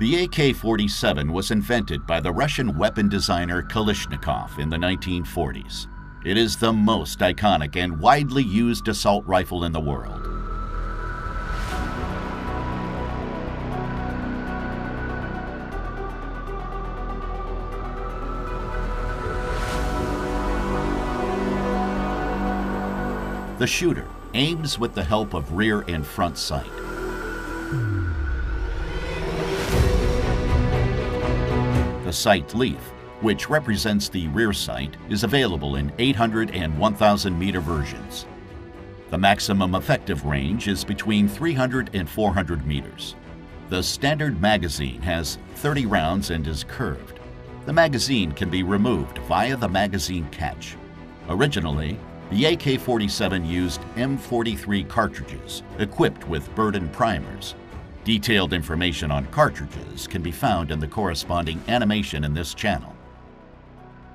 The AK-47 was invented by the Russian weapon designer Kalashnikov in the 1940s. It is the most iconic and widely used assault rifle in the world. The shooter aims with the help of rear and front sight. The sight leaf, which represents the rear sight, is available in 800 and 1,000 meter versions. The maximum effective range is between 300 and 400 meters. The standard magazine has 30 rounds and is curved. The magazine can be removed via the magazine catch. Originally, the AK-47 used M43 cartridges equipped with Burden primers. Detailed information on cartridges can be found in the corresponding animation in this channel.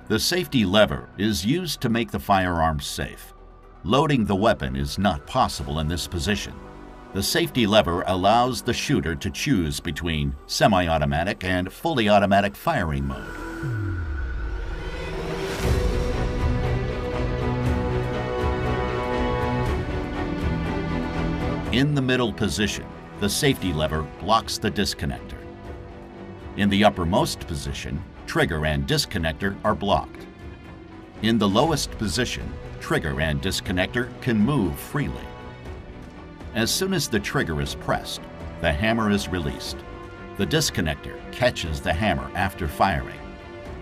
The safety lever is used to make the firearm safe. Loading the weapon is not possible in this position. The safety lever allows the shooter to choose between semi-automatic and fully automatic firing mode. In the middle position, the safety lever blocks the disconnector. In the uppermost position, trigger and disconnector are blocked. In the lowest position, trigger and disconnector can move freely. As soon as the trigger is pressed, the hammer is released. The disconnector catches the hammer after firing.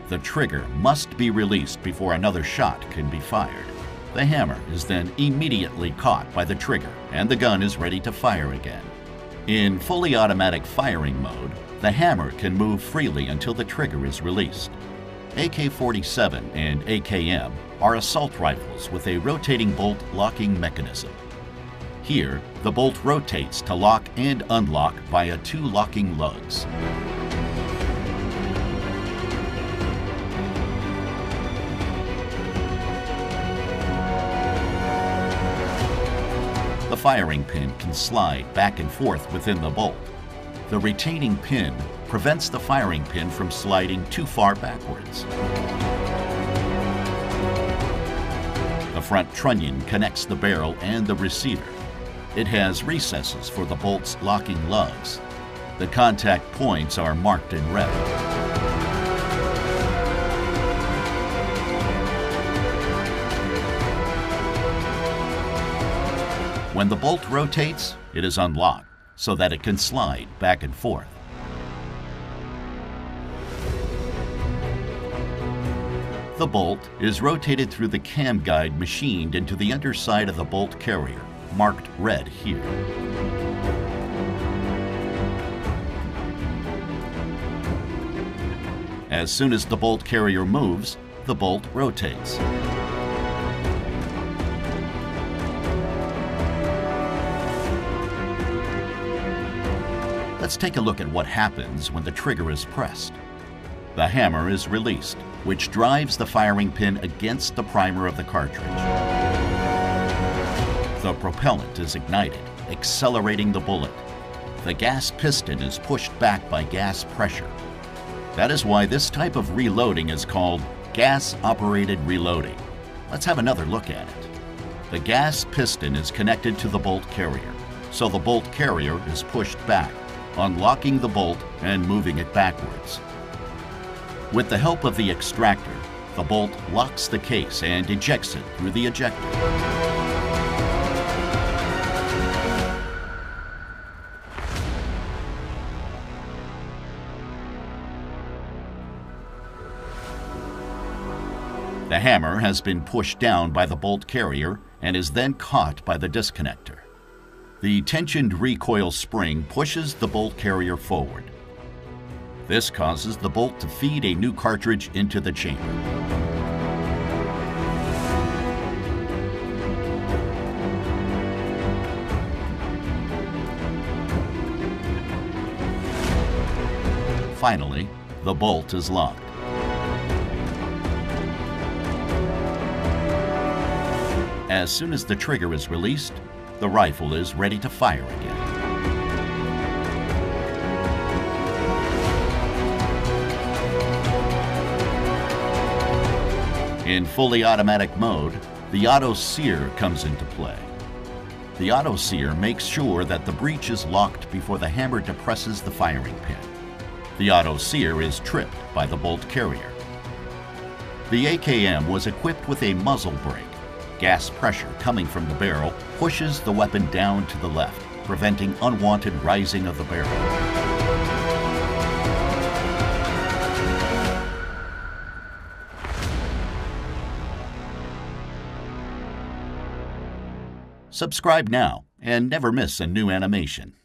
The trigger must be released before another shot can be fired. The hammer is then immediately caught by the trigger and the gun is ready to fire again. In fully automatic firing mode, the hammer can move freely until the trigger is released. AK-47 and AKM are assault rifles with a rotating bolt locking mechanism. Here, the bolt rotates to lock and unlock via two locking lugs. The firing pin can slide back and forth within the bolt. The retaining pin prevents the firing pin from sliding too far backwards. The front trunnion connects the barrel and the receiver. It has recesses for the bolt's locking lugs. The contact points are marked in red. When the bolt rotates, it is unlocked so that it can slide back and forth. The bolt is rotated through the cam guide machined into the underside of the bolt carrier, marked red here. As soon as the bolt carrier moves, the bolt rotates. Let's take a look at what happens when the trigger is pressed. The hammer is released, which drives the firing pin against the primer of the cartridge. The propellant is ignited, accelerating the bullet. The gas piston is pushed back by gas pressure. That is why this type of reloading is called gas-operated reloading. Let's have another look at it. The gas piston is connected to the bolt carrier, so the bolt carrier is pushed back, unlocking the bolt and moving it backwards. With the help of the extractor, the bolt locks the case and ejects it through the ejector. The hammer has been pushed down by the bolt carrier and is then caught by the disconnector. The tensioned recoil spring pushes the bolt carrier forward. This causes the bolt to feed a new cartridge into the chamber. Finally, the bolt is locked. As soon as the trigger is released, the rifle is ready to fire again. In fully automatic mode, the auto sear comes into play. The auto sear makes sure that the breech is locked before the hammer depresses the firing pin. The auto sear is tripped by the bolt carrier. The AKM was equipped with a muzzle brake. Gas pressure coming from the barrel pushes the weapon down to the left, preventing unwanted rising of the barrel. Subscribe now and never miss a new animation.